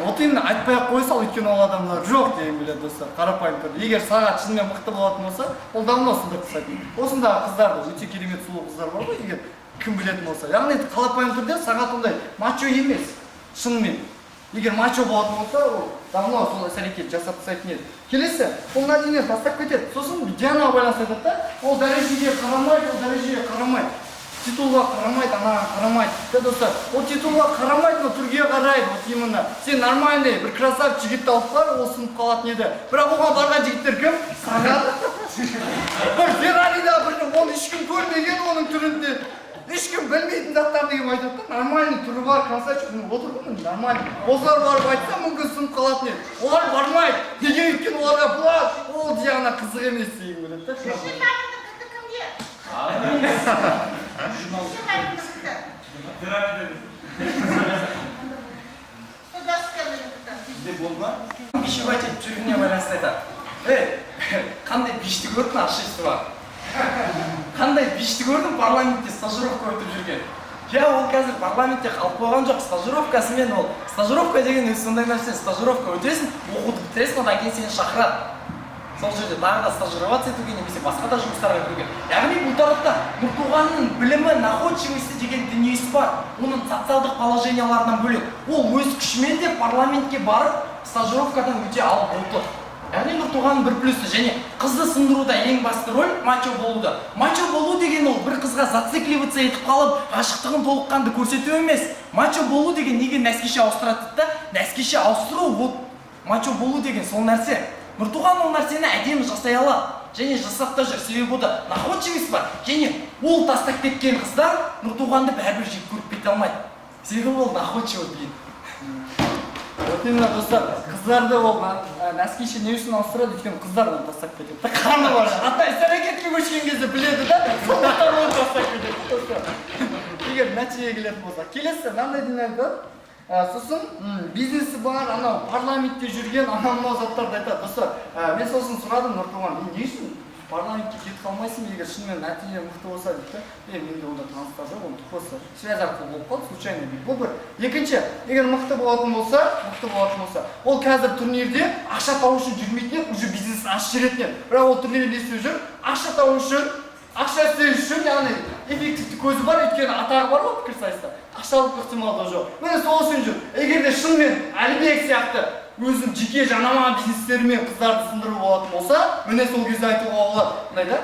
Speaker 3: вот именно айтпай-ақ қойса, өйткені ол адамдар жоқ деген біледі достар, қарапайым түрде. Егер сағат шынымен мықты болатын болса, ол давно сындырып тастайды. Осындағы қыздарды, өте керемет сұлу қыздар бар ғой, егер кім білетін болса. Яғни қарапайым түрде сағат ондай мачо емес, шынымен. Егер мачо болатын болса, ол давно сол іс-әрекет жасап тастайтын еді. Келесі, ол Надине тастап кетеді. Сосын Дианаға байланысты айтады да, ол дәрежеге қарамайды. Титулға қарамайды, анаға қарамайды. Достар, ол титулға қарамайды, но түрге қарайды. Вот именно. Сен нормальный, бір красавчик жігітті алып бар, ол сынып қалатын еді. Бірақ оған барған жігіттер кім? Сағат. Феррарида бір, оны ешкім көрмеген оның түрінде. Ешкім білмейтін заттар деген айтады да, нормальный түрі бар, красавчик, отыр ғой, нормальный. Олар барып айтса, мүмкін сынып қалатын еді. Олар бармайды. Неге өйткені оларға бұлар, ол Диана қызық емес деген біледі да.
Speaker 1: Бишевать етіп жүргеніне байланысты айтады. Қандай бишті көрдің, ашышты бар. Қандай бишті көрдің, парламентте стажировка өтіп жүрген. Ол қазір парламентте қалып қойған жоқ, стажировкасымен ол. Стажировка деген өз сондай нәрсе, стажировка өтесің, оқуды бітіресің, одан кейін сені шақырады. Сол жерде тағы да стажироваться етуге немесе басқа да жұмыстарға кіруге. Яғни бұл тарапта Нұртуғанның білімі, находчивости деген дүниесі бар. Оның социалдық положенияларынан бөлек. Ол өз күшімен де парламентке барып, стажировкадан өте алып болды. Яғни Нұртуғанның бір плюсы, және қызды сындыруда ең басты роль мачо болуда. Мачо болу деген ол бір қызға зацикливаться етіп қалып, ғашықтығын толыққанды көрсету емес. Мачо болу деген неге нәскеше ауыстырады да? Нәскеше ауыстыру, вот мачо болу деген сол нәрсе. Нұртуған ол нәрсені әдемі жасай алады, және жасап та жүр, себебі бұда находчивость бар, және ол тастап кеткен қыздар Нұртуғанды бәрібір жек көріп кете алмайды. Себебі ол находчивый блин.
Speaker 3: Вот именно достар, қыздарды ол нәскеше не үшін ауыстырады, өйткені қыздар оны тастап кетеді. Қаны бар, атай іс-әрекетке көшкен кезде біледі да, сондықтан оны тастап кетеді. Егер нәтижеге келетін болса. Келесі, мынандай dinamика. Сосын бизнесі бар, анау парламентте жүрген анау заттарды айтады. Достар, мен сосын сұрадым Нұртуған, не үшін парламентке кетіп қалмайсың, егер шынымен нәтиже мықты болса дейді. Менде онда таныстар жоқ, оны тұқысы связь арқылы болып қалды, случайно дейді. Бұл бір. Екінші, егер мықты болатын болса, ол қазір турнирде ақша табу үшін жүрмейтін, уже бизнесін ашып жүретін еді. Бірақ ол турнирде не істеп жүр? Ақша табу үшін, ақша істеу үшін, яғни эффективті көзі бар, өйткені атағы бар ғой пікірсайыста. Ақшалық ықтималдығы жоқ. Міне сол үшін жүр. Егер де шынымен Әлібек сияқты өзінің жеке жанама бизнестерімен қыздарды сындыру болатын болса, міне сол кезде айтуға болады. Мындай да,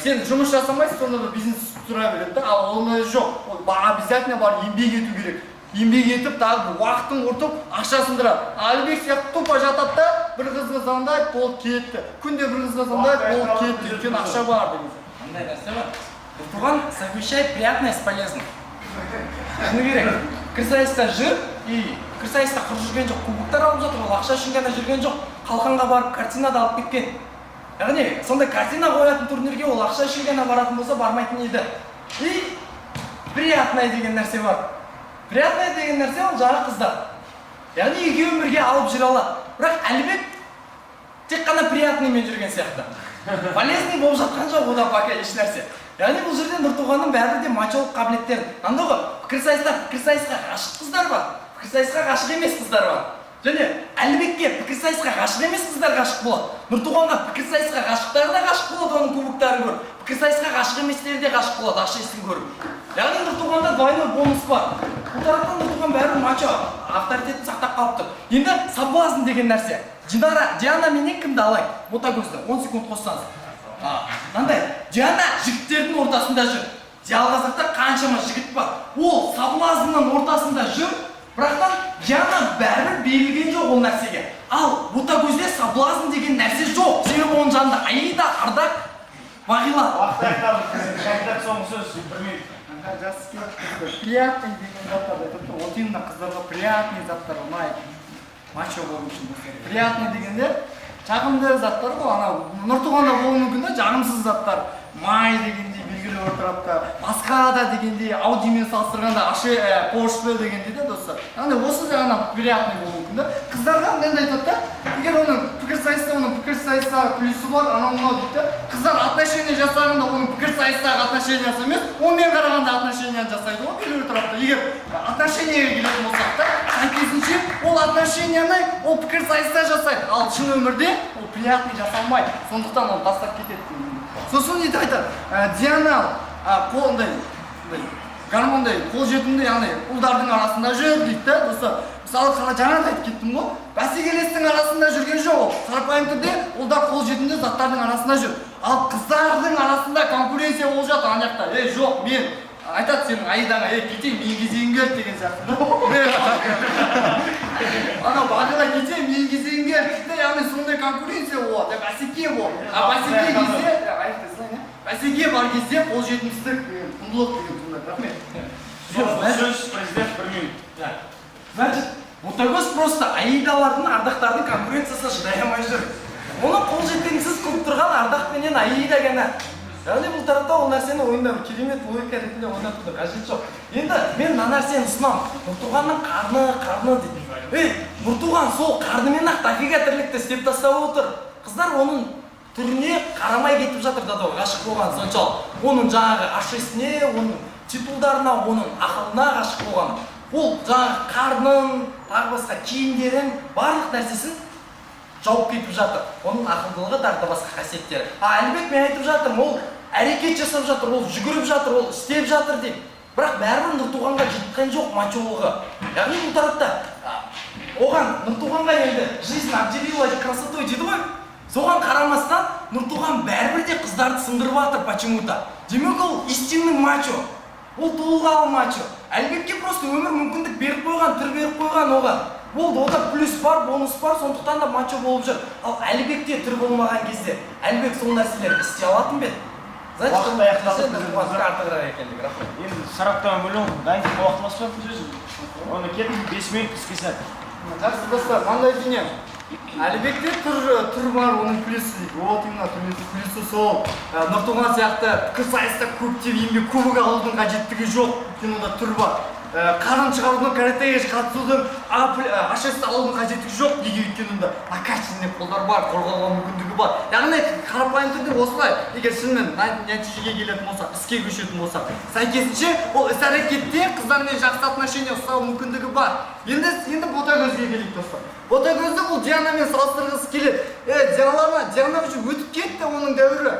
Speaker 3: сен жұмыс жасамайсың, сонда да бизнес тұра береді да, ал ондай жоқ. Ол обязательно бар еңбек ету керек. Еңбек етіп, тағы бір уақытын құртып, ақша сындырады. Әлібек сияқты тупа жатады да, бір қызға звондайды, болып кетті. Күнде бір қызға звондайды, болып кетті. Өйткені ақша бар деген.
Speaker 1: Қандай нәрсе бар? Нұртуған совмещает приятное с полезным. Шыны керек, пікірсайыста жүр, и пікірсайыста құр жүрген жоқ, кубоктар алып жатыр, ол ақша үшін ғана жүрген жоқ, қалқанға барып картина да алып кеткен. Яғни, сондай картина қоятын турнирге ол ақша үшін ғана баратын болса, бармайтын еді. И приятное деген нәрсе бар. Приятное деген нәрсе ол жаңа қыздар. Яғни екеуін бірге алып жүре алады. Бірақ Әлібек тек қана приятныймен жүрген сияқты. Полезный болып жатқан жоқ, одан пока еш нәрсе. Яғни бұл жерде Нұртуғанның бәрі де мачолық қабілеттерін. Андығы пікірсайысқа ғашық қыздар бар, пікірсайысқа ғашық емес қыздар бар. Және Әлібекке пікірсайысқа ғашық емес қыздар ғашық болады. Нұртуғанға пікірсайысқа ғашықтары да ғашық болады, оның кубоктарын көріп. Пікірсайысқа ғашық еместері де ғашық болады, ақшасын көріп. Яғни Нұртуғанда двойной бонус бар. Бұл тараптан Нұртуған бәрі мачо авторитетін сақтап қалып тұр. Енді соблазн деген нәрсе. Диана менен кімді алайын? Ботагөзді 10 секунд қоссаңыз. Мынандай, Диана жігіттердің ортасында жүр. жалғыздықта қаншама жігіт бар. Ол соблазнның ортасында жүр, бірақтан Диана бәрібір берілген жоқ ол нәрсеге. Ал ботагөзде соблазн деген нәрсе жоқ. Себебі оның жанында Аида, Ардақ, Бағила.
Speaker 4: Уақыт аяқталды. Шәкірт соңғы сөз 1 минут.
Speaker 3: Приятный деген заттар айтып тұр. Вот именно қыздарға приятный заттар ұнайды. Мачо болу үшін. Приятный дегенде жағымды заттар ғой. Ана Нұртуғанда болуы мүмкін да жағымсыз заттар. Май дегендей белгілі бір тарапта, басқа да дегендей Ауdiмен салыстырғанда Porsche дегендей да достар. Яғни осы жағынан приятный болуы мүмкін да. Қыздарға мынандай айтады да, егер оның пікірсайыстағы плюсы бар, анау дейді. Қыздар отношения жасағанда оның пікірсайыстағы отношениясы емес, онымен қарағанда отношения жасайды ғой белгілі бір тарапта. Егер отношениеге келетін болсақ та, сәйкесінше ол отношенияны ол пікірсайыста жасайды. Ал шын өмірде ол приятный жасалмайды. Сондықтан ол тастап кетеді. Сосын дейді айтады, Диана қолындай, гармондай, қол жетімді, яғни ұлдардың арасында жүр дейді да, достар. Мысалы, жаңа айтып кеттім ғой, бәсекелестің арасында жүрген жоқ. Қарапайым түрде ұлдар қол жетімді заттардың арасында жүр. Ал қыздардың арасында конкуренция болып жатыр ана жақта. Жоқ, мен айтады сенің Аидаңа, кетейін, мен кезегім келді деген сияқты. Ана Бағила кетейін, мен кезегім келді, яғни сондай конкуренция болады, бәсеке болады. Бәсеке кезде, бәсеке бар кезде қол жетімсіздік, құндылық деген сондай. Рахмет.
Speaker 4: Сөз президент 1 минут.
Speaker 1: Значит, ботагөз просто Аидалардың, Ардақтардың конкуренциясына шыдай алмай жүр. Оны қол жетімсіз қылып тұрған Ардақ пенен Аида ғана. Яғни бұл тарапта ол нәрсені ойында керемет логика ретінде ойнатудың қажеті жоқ. Енді мен мына нәрсені ұсынамын. Нұртуғанның қарны дейді. Нұртуған сол қарнымен-ақ дофига тірлікті істеп тастап отыр. Қыздар оның түріне қарамай кетіп жатыр да ғашық болған соншалық. Оның жаңағы ашесіне, оның титулдарына, оның ақылына ғашық болған. Ол жаңағы қарнын, тағы басқа киімдерін, барлық нәрсесін жауып кетіп жатыр. Оның ақылдылығы тағы басқа қасиеттері. Әлбек мен айтып жатырмын, ол әрекет жасап жатыр, ол жүгіріп жатыр, ол істеп жатыр деп. Бірақ бәрібір Нұртуғанға жеткен жоқ мачолығы. Яғни бұл тарапта оған Нұртуғанға енді жизнь обделила красотой дейді ғой. Соған қарамастан Нұртуған бәрібір де қыздарды сындырып жатыр почему-то. Демек ол истинный мачо. Ол толғалы мачо. Әлбекке просто өмір мүмкіндік беріп қойған, түр беріп қойған оған. Болды, ода плюс бар, бонус бар, сондықтан да мачо болып жүр. Ал Әлбекте түр болмаған кезде, Әлбек сол нәрселерді істей алатын бе?
Speaker 4: Уақыт аяқталды.
Speaker 1: Енді
Speaker 4: сараптама бөлім, дайындық уақытлас па сөзі? Оны кетіп 5 минут іске сәт.
Speaker 3: Жақсы достар, маңдай дүние. Әлбекте түр бар, оның плюсы дейді. Вот именно плюсы сол. Нұртуған сияқты пікірсайыста көптеп еңбек кубок алудың қажеттігі жоқ. Өйткені онда түр бар. Қарын шығарудың, каратеге қатысудың, ашесті алудың қажеттігі жоқ. Неге өйткені онда накачанный қолдар бар, қорғауға мүмкіндігі бар. Яғни қарапайым түрде осылай, егер шынымен нәтижеге келетін болсақ, іске көшетін болсақ, сәйкесінше ол іс-әрекетте қыздармен жақсы отношения ұстау мүмкіндігі бар. Енді ботагөзге келейік достар. Ботагөзді бұл Дианамен салыстырғысы келеді. Диана үшін өтіп кетті оның дәуірі.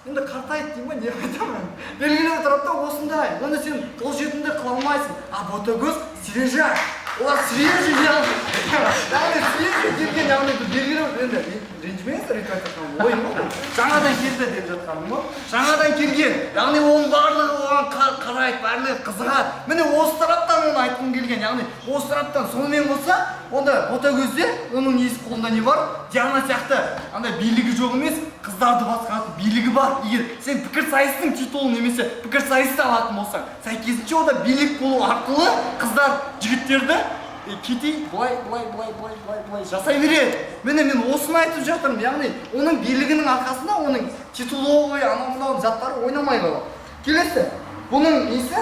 Speaker 3: Енді қартайды деймін ба, не айтамын? Белгілі тарапта осындай. Оны сен қол жетімді қыла алмайсың. А ботагөз свежак. Олар свежий яғни. Яғни свежий келген, яғни белгілі енді ренжімеңіздер өйтіп айтатқан ойым ғой. Жаңадан келді деп жатқаным ғой. Жаңадан келген. Яғни оның барлығы оған қарайды, барлығы қызығады. Міне осы тараптан оны айтқым келген. Яғни осы тараптан сонымен болса, онда ботагөзде оның несі қолында не бар? Диана сияқты андай билігі жоқ емес, қыздарды басқаратын билігі бар. Егер сен пікірсайыстың титулын немесе пікірсайысты алатын болсаң, сәйкесінше онда билік болу арқылы қыздар жігіттерді кетей былай жасай береді. Міне мен осыны айтып жатырмын. Яғни оның билігінің арқасында оның титулы анау заттары ойнамай қалады. Келесі, бұның несі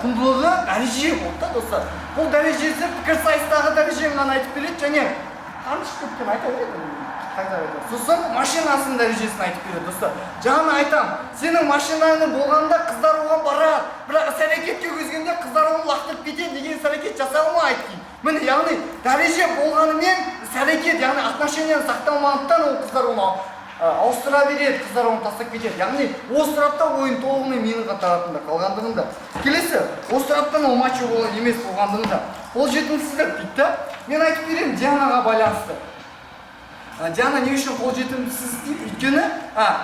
Speaker 3: құндылығы дәреже болды да достар. Бұл дәрежесі пікірсайыстағы дәрежені ғана айтып береді, және танышып кеткен айта береді. Сосын машинасының дәрежесін айтып береді достар. Жаңа айтам, сенің машинаңның болғанда қыздар оған барады, бірақ іс-әрекетке көзгенде қыздар оны лақтырып кетеді деген іс-әрекет жасай алмайды дейді. Міне, яғни дәреже болғанымен іс-әрекет, яғни отношенияны сақтамағандықтан ол қыздар оны ауыстыра береді, қыздар оны тастап кетеді. Яғни осы тарапта ойын толығымен менің тарапымда қалғандығында. Келесі, осы тараптан ол мачо емес болғандығында. Ол жетімсіздік дейді. Мен айтып беремін Дианаға байланысты. Диана не үшін қолжетімсіз дейді? Өйткені,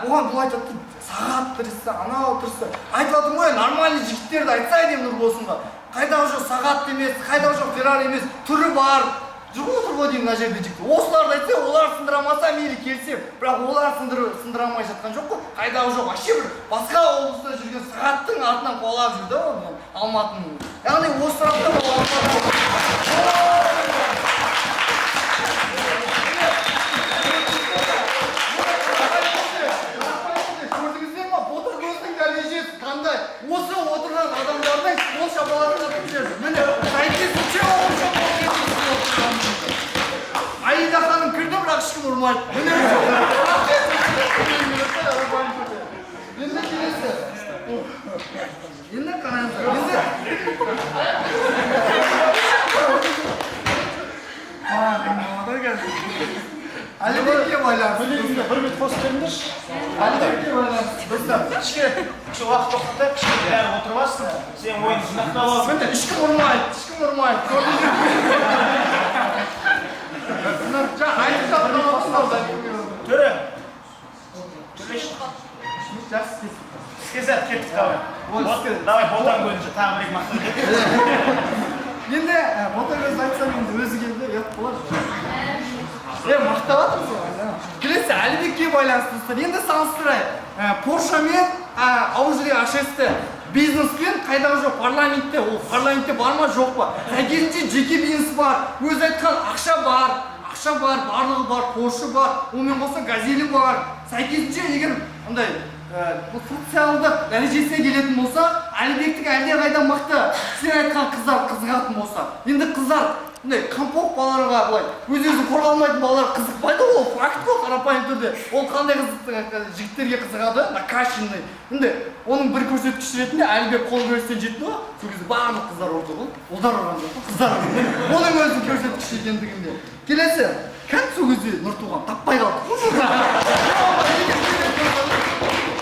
Speaker 3: оған бұл айтады, сағат тырысса, анау тырысса. Айтып жатырмын ғой, нормальный жігіттерді айтсай деймін Нұрболсынға. Қайдағы жоқ сағат емес, қайдағы жоқ Феррари емес, түрі бар. Жоқ отыр ғой деймін мына жерде жігіт. Осыларды айтса, олар сындырамаса мейлі келсем. Бірақ олар сындырамай жатқан жоқ қой. Қайдағы жоқ, вообще бір басқа облыста жүрген сағаттың артынан қуалап жүр да ол Алматының. Яғни осы сұрақта ол көрдіңіздер ма? Ботагөздің дәрежесі қандай? Осы отырған адамдардың қол шапаларын атып жүрді. Міне, сәйкесінше ол шапалар Аида ханым кірді, бірақ ешкім ұрмайды. Міне, енді келесі. Енді қараңыздар. Әлібекке байланысты.
Speaker 4: Бөлегінде бір бет қосып беріңдерші.
Speaker 3: Әлібекке байланысты. Достар,
Speaker 4: Кішке уақыт тоқтатып, кішке бәрі отырып алсын. Сен ойын жинақтап алып.
Speaker 3: міне, ешкім ұрмайды. Айтып жатқан осынау
Speaker 4: Төре. Төре.
Speaker 3: жақсы
Speaker 4: Іске сәт кеттік давай. Давай ботан көзінше тағы бір-екі мақтан кеттік.
Speaker 3: енді ботагөз айтсам енді өзі келді, ұят болады. Мақтап жатырсың. Келесі Әлібекке байланысты достар. Енді салыстырайық. Porsche мен Audi A6-ті бизнеспен қайдағы жоқ парламентте. Ол парламентте бар ма жоқ па? Сәйкесінше жеке бизнес бар. Өзі айтқан ақша бар, барлығы бар, Porsche бар, онымен қоса газелі бар. Сәйкесінше егер андай социалдық дәрежесіне келетін болса, Әлібектің әлде қайда мықты. Сен айтқан қыздар қызығатын болса. Енді қыздар компоп балаларға былай өз-өзін қорғай алмайтын балалар қызықпайды, ол факт қой қарапайым түрде. Ол қандай жігіттерге қызығады? Накачанный. Енді оның бір көрсеткіші ретінде Әлібек қол күрестен жетті ғой. Сол кезде барлық қыздар ұрды ғой. Ұлдар ұрған жоқ, қыздар ұрды. Оның өзінің көрсеткіші екендігінде. Келесі, кәдімгі сол кезде Нұртуған таппай қалды.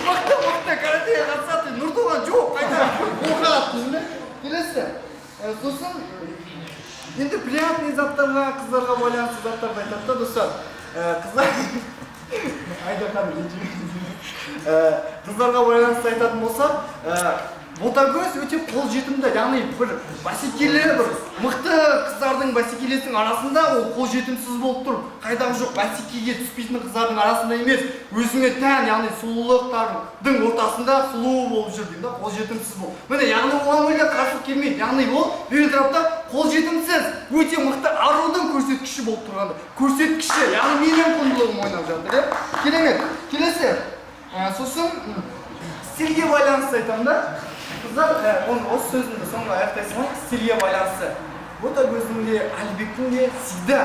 Speaker 3: Мықты каратеге қатысады, Нұртуған жоқ, қайта оқырады. Келесі, сосын енді приятный заттарға, қыздарға байланысты заттарды айтады да, достар. Қыздар қыздарға байланысты айтатын болса, Ботагөз өте қол жетімді, яғни бір бәсекелі, бір мықты қыздардың бәсекелесінің арасында ол қол жетімсіз болып тұр. Қайдағы жоқ, бәсекеге түспейтін қыздардың арасында емес, өзіңе тән, яғни сұлулықтардың ортасында сұлу болып жүр деймін да, қол жетімсіз бол. Міне, яғни оған ойда қарсылық келмейді. Яғни ол бір тарапта қол жетімсіз, өте мықты арудың көрсеткіші болып тұрғанда. Көрсеткіші, яғни менің құндылығым ойнап жатыр. Керемет. Келесі. Сосын стильге байланысты айтамын да. Қыздар, осы сөзімді соңғы аяқтайсың ғой, стильге байланысты. Ботагөздің де, Әлібектің де всегда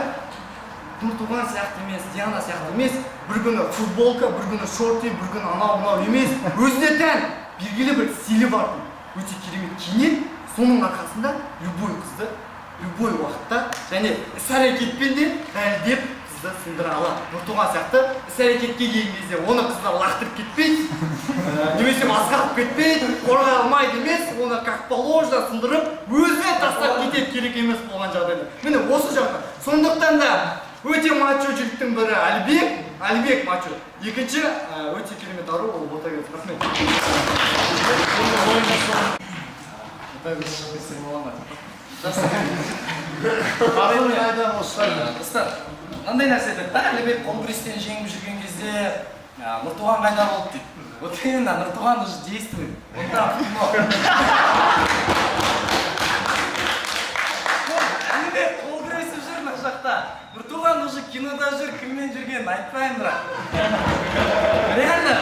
Speaker 3: Нұртуған сияқты емес, Диана сияқты емес, бір күні футболка, бір күні шорты, бір күні анау емес, өзіне тән белгілі бір стилі бар. Өте керемет киінеді, соның арқасында любой қызды, любой уақытта және іс-әрекетпен де дәлдеп сындыра алады. Нұртуған сияқты іс-әрекетке келген кезде оны қыздар лақтырып кетпейді, немесе масқарып кетпейді, қорғай алмайды емес, оны как положено сындырып, өзіне тастап кетеді керек емес болған жағдайда. Міне осы жағдай. Сондықтан да өте мачо жігіттің бірі Әлібек мачо. Екінші өте керемет ару, ол Ботагөз. Рахмет. Ботагөз шықпайсың бола ма? Достар, мынандай нәрсе айтады да, Әлібек конкурстен жеңіп жүрген кезде Нұртуған қайда болды дейді. Вот именно, Нұртуған уже действует. Он там кино. Әлібек қол күресіп жүр мына жақта. Нұртуған уже кинода жүр, кіммен жүргенін айтпаймын бірақ. Реально,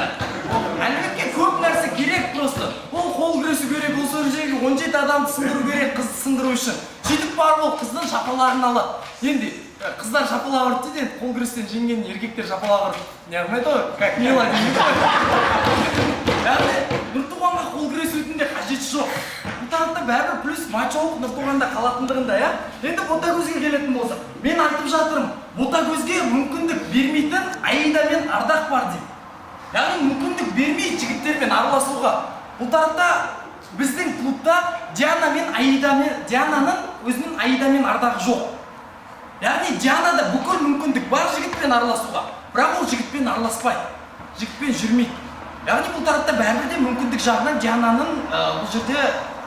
Speaker 3: Әлібекке көп нәрсе керек просто. Ол қол күресу керек, ол сол жерге 17 адамды сындыру керек, қызды сындыру үшін. Сөйтіп барып ол қыздың шапаларын алады. Енді қыздар шапалақ ұрды дейді, қол күрестен жеңген еркектер шапалақ ұрды. Не қылмайды ғой, как мило дейді ғой. Яғни Нұртуғанға қол күресудің де қажеті жоқ. Бұл тарапта бәрібір плюс мачолық Нұртуғанда қалатындығында, иә. Енді Ботагөзге келетін болса, мен айтып жатырмын, Ботагөзге мүмкіндік бермейтін Аида мен Ардақ бар дейді. Яғни мүмкіндік бермейді жігіттермен араласуға. Бұл тарапта біздің клубта Диана мен Аиданың өзінің Аида мен Ардақ жоқ.
Speaker 1: Яғни Дианада бүкіл мүмкіндік бар жігітпен араласуға, бірақ ол жігітпен араласпайды, жігітпен жүрмейді. Яғни бұл тарапта бәрібір де мүмкіндік жағынан Диананың бұл жерде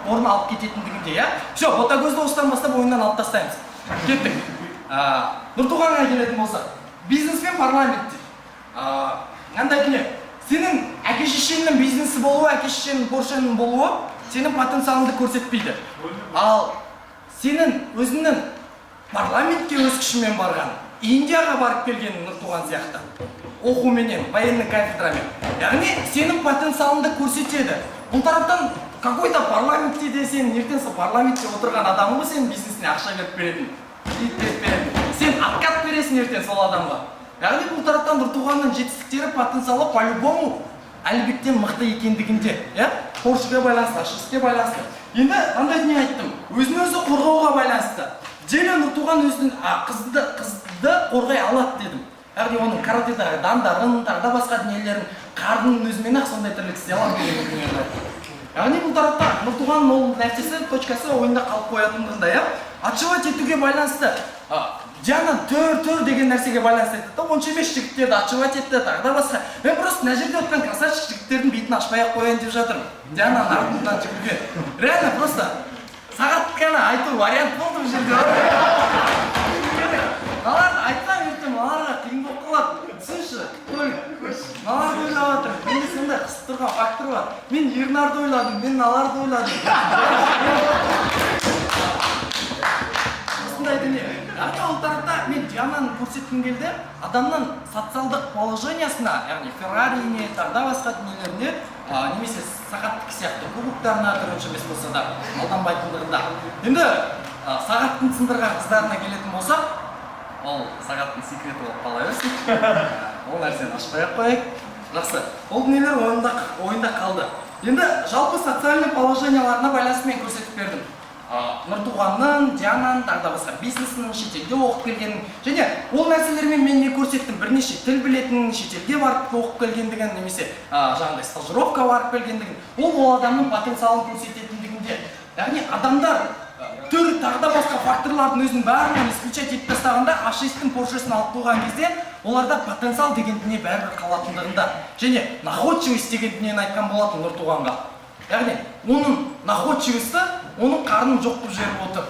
Speaker 1: орын алып кететіндігінде, иә? Все, ботагөзді осыдан бастап ойыннан алып тастаймыз. Кеттік. Нұртуғанға келетін болсақ, бизнес пен парламент дейді. Қандай дүние? Сенің әке-шешеңнің бизнесі болуы, әке-шешеңнің Поршенің болуы сенің потенциалыңды көрсетпейді. Ал сенің өзіңнің парламентке өз күшімен барған, Индияға барып келген Нұртуған сияқты, оқуменен, военный кафедрамен. Яғни сенің потенциалыңды көрсетеді. Бұл тараптан какой-то парламентте де сен ертең сол парламентте отырған адамы ғой сенің бизнесіне ақша беріп беретін, сен откат бересің ертең сол адамға. Яғни бұл тараптан Нұртуғанның жетістіктері потенциалы по-любому әлбеттен мықты екендігінде, иә? Поршеге байланысты, ашылыске байланысты. Енді қандай дүние айттым? Өзін-өзі қорғауға байланысты. Желі Нұртуған өзінің қызды қорғай алады дедім. Яғни оның каратедағы дандарын, тағы басқа дүниелерін, қарнының өзімен-ақ сондай тірлік істей алады деген дүниені айттым. Яғни бұл тарапта Нұртуғанның ол нәрсесі, точкасы ойында қалып қоятындығында, иә? Отшивать етуге байланысты. Диана төр деген нәрсеге байланысты айтты да, 15 жігіттерді отшивать етті, тағы да басқа. Мен просто мына жерде отқан красавчик жігіттердің бетін ашпай-ақ қояйын деп жатырмын. Диананың артынан жүгірген. Реально просто сағат қана айту вариант болды бұл жерде. Мыналарды айтсам ертең мыналарға қиын болып қалады. Түсінші, мыналарды ойлап жатыр. Менде сондай қысып тұрған фактор бар. Мен Ернарды ойладым, мен мыналарды ойладым. Осындай дүние. Яғни ол тарапта мен Диананы көрсеткім келді, адамның социалдық положениясына, яғни Феррариіне, тағы басқа дүниелеріне, немесе сағаттық сияқты кубоктарына түрінше емес болса да, алданбайтындығында. Енді сағаттың сындырған қыздарына келетін болсақ, ол сағаттың секреті болып қала берсін. Ол нәрсені ашпай-ақ қояйық. Жақсы, ол дүниелер ойында қалды. Енді жалпы социальный положенияларына байланысты мен көрсетіп бердім. Нұртуғанның, Диананың, тағы басқа бизнесінің, шетелде оқып келгенін, және ол нәрселермен мен не көрсеттім? Бірнеше тіл білетінін, шетелде барып оқып келгендігін, немесе жаңағыдай стажировка барып келгендігін, ол адамның потенциалын көрсететіндігінде. Яғни адамдар түр тағы да басқа факторлардың өзінің барлығын исключать етіп тастағанда, ашистің Поршесін алып қойған кезде, оларда потенциал деген дүние бәрібір қалатындығында, және находчивость деген дүниені айтқан болатын Нұртуғанға. Яғни оның находчивості оның қарнын жоқ қылып жіберіп отыр.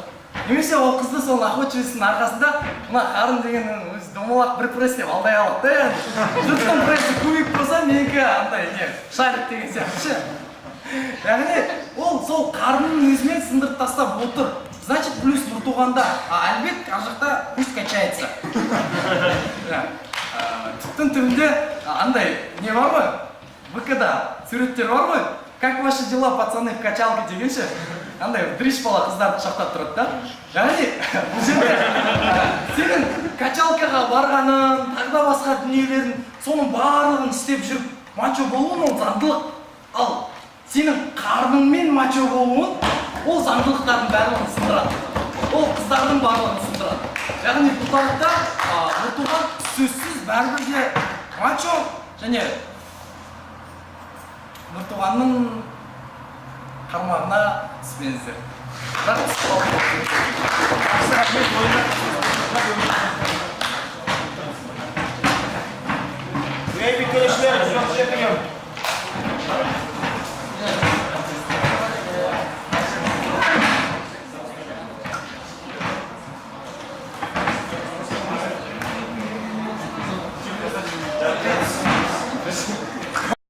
Speaker 1: Немесе ол қызды сол находчивостьтің арқасында мына қарын деген өзі домалақ бір пресс деп алдай алады да, яғни жұрттың прессы көбейіп болса, менікі андай не шарик деген сияқты ше. Яғни ол сол қарнының өзімен сындырып тастап отыр. Значит, плюс Нұртуғанда, әлбет ар жақта пусть качается. Түптің түбінде андай не бар ғой? ВК-да суреттер бар ғой? Как ваши дела, пацаны, в качалке дегенше, андай дриш бала қыздарды құшақтап тұрады да. Яғни, бұл жерде сенің качалкаға барғанын, тағы да басқа дүниелерін, соның барлығын істеп жүріп, мачо болуын ол заңдылық. Ал сенің қарныңмен мачо болуын, ол заңдылықтардың барлығын сындырады. Ол қыздардың барлығын сындырады. Яғни бұл тарапта Нұртуған сөзсіз бәрібір де мачо және Нұртуғанның қармағына түспеңіздер.
Speaker 4: Ey bir görüşler,